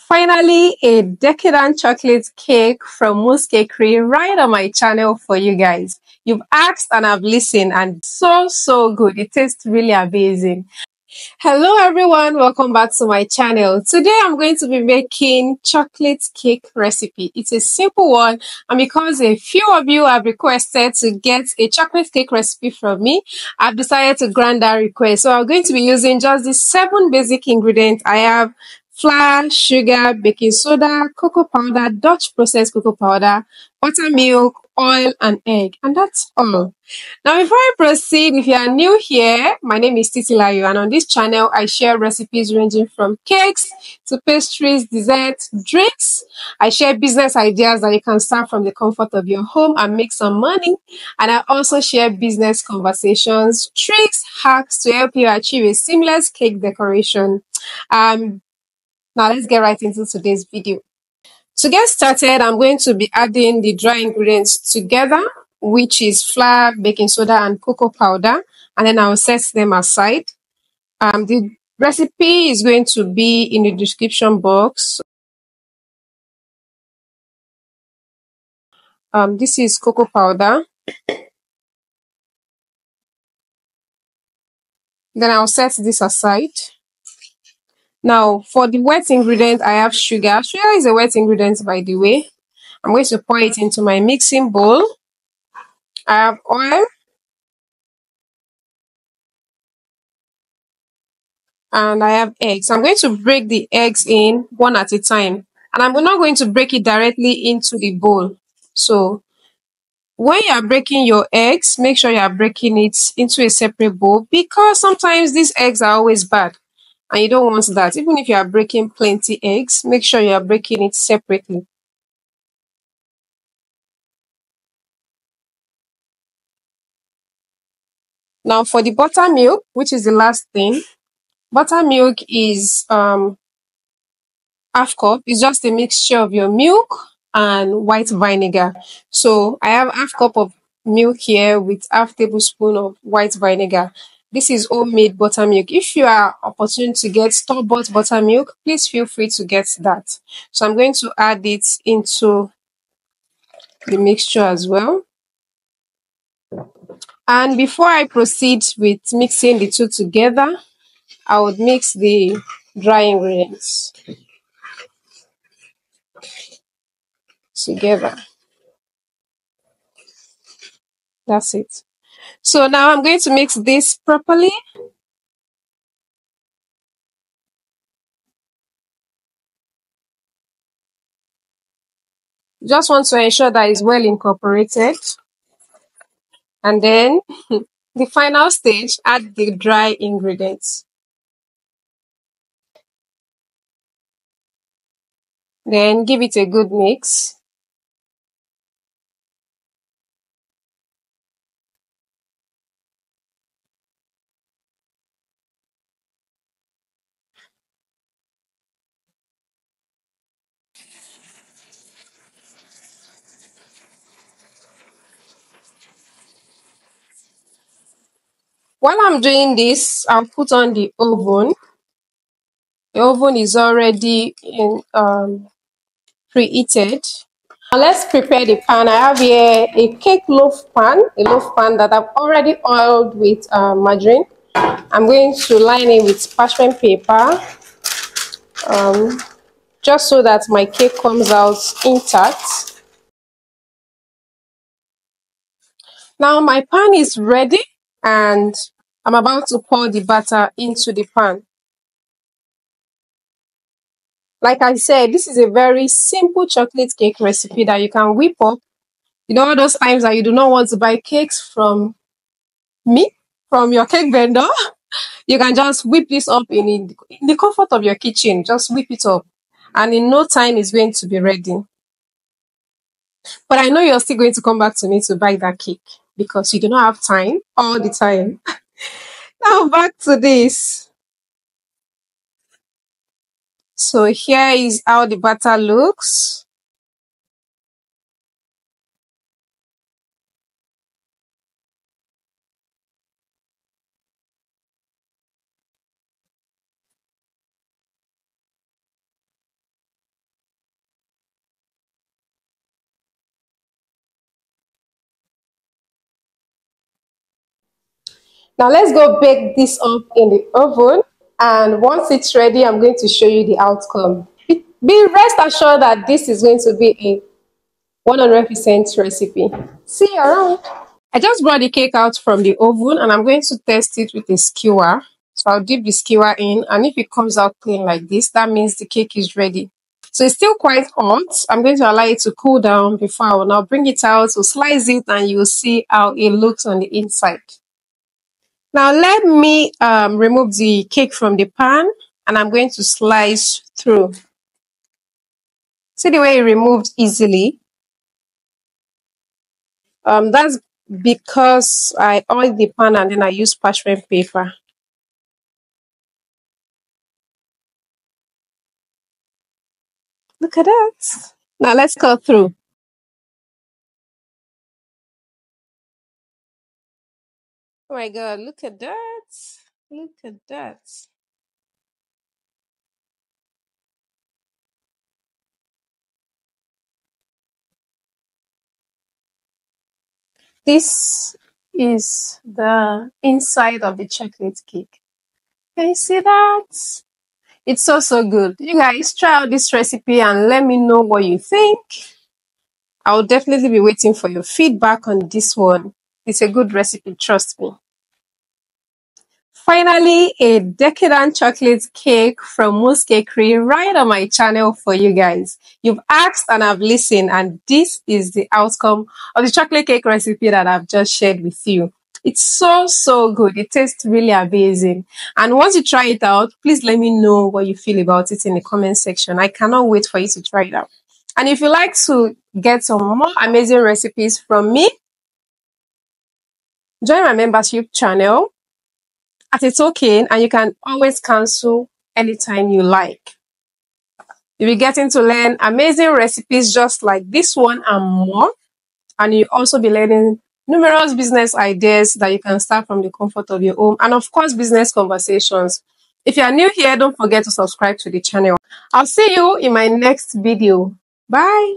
Finally, a decadent chocolate cake from Moose Cakery right on my channel for you guys. You've asked and I've listened, and so good. It tastes really amazing. Hello everyone, welcome back to my channel. Today I'm going to be making chocolate cake recipe. It's a simple one, and because a few of you have requested to get a chocolate cake recipe from me, I've decided to grant that request. So I'm going to be using just these 7 basic ingredients. I have flour, sugar, baking soda, cocoa powder, Dutch processed cocoa powder, buttermilk, oil, and egg. And that's all. Now, before I proceed, if you are new here, my name is Titilayo, and on this channel, I share recipes ranging from cakes to pastries, desserts, drinks. I share business ideas that you can start from the comfort of your home and make some money. And I also share business conversations, tricks, hacks to help you achieve a seamless cake decoration. Um, Now let's get right into today's video. To get started, I'm going to be adding the dry ingredients together, which is flour, baking soda, and cocoa powder, and then I'll set them aside. The recipe is going to be in the description box. This is cocoa powder. Then I'll set this aside. Now, for the wet ingredient, I have sugar. Sugar is a wet ingredient, by the way. I'm going to pour it into my mixing bowl. I have oil. And I have eggs. I'm going to break the eggs in one at a time. And I'm not going to break it directly into the bowl. So when you are breaking your eggs, make sure you are breaking it into a separate bowl, because sometimes these eggs are always bad and you don't want that. Even if you are breaking plenty eggs, make sure you are breaking it separately. Now for the buttermilk, which is the last thing, buttermilk is half cup. It's just a mixture of your milk and white vinegar. So I have half cup of milk here with half tablespoon of white vinegar. This is homemade buttermilk. If you are opportune to get store-bought buttermilk, please feel free to get that. So I'm going to add it into the mixture as well. And before I proceed with mixing the two together, I would mix the dry ingredients together. That's it. So now I'm going to mix this properly. Just want to ensure that it's well incorporated. And then the final stage, add the dry ingredients. Then give it a good mix. While I'm doing this, I'll put on the oven. The oven is already preheated. Now let's prepare the pan. I have here a cake loaf pan, a loaf pan that I've already oiled with margarine. I'm going to line it with parchment paper, just so that my cake comes out intact. Now my pan is ready, and I'm about to pour the batter into the pan. Like I said, this is a very simple chocolate cake recipe that you can whip up. You know, all those times that you do not want to buy cakes from me, from your cake vendor, you can just whip this up in the comfort of your kitchen. Just whip it up, and in no time it's going to be ready. But I know you're still going to come back to me to buy that cake because you do not have time all the time. Now back to this. So here is how the batter looks. Now let's go bake this up in the oven. And once it's ready, I'm going to show you the outcome. Be rest assured that this is going to be a 100% recipe. See you around. I just brought the cake out from the oven and I'm going to test it with a skewer. So I'll dip the skewer in, and if it comes out clean like this, that means the cake is ready. So it's still quite hot. I'm going to allow it to cool down before I will now bring it out to slice it, and you'll see how it looks on the inside. Now let me remove the cake from the pan, and I'm going to slice through. See the way it removed easily? That's because I oiled the pan and then I used parchment paper. Look at that. Now let's cut through. Oh my God, look at that. Look at that. This is the inside of the chocolate cake. Can you see that? It's so, so good. You guys try out this recipe and let me know what you think. I'll definitely be waiting for your feedback on this one. It's a good recipe, trust me. Finally, a decadent chocolate cake from Moose Cakery right on my channel for you guys. You've asked and I've listened, and this is the outcome of the chocolate cake recipe that I've just shared with you. It's so, so good. It tastes really amazing. And once you try it out, please let me know what you feel about it in the comment section. I cannot wait for you to try it out. And if you like to get some more amazing recipes from me, join my membership channel at a token, and you can always cancel anytime you like. You'll be getting to learn amazing recipes just like this one and more. And you'll also be learning numerous business ideas that you can start from the comfort of your home, and of course, business conversations. If you are new here, don't forget to subscribe to the channel. I'll see you in my next video. Bye.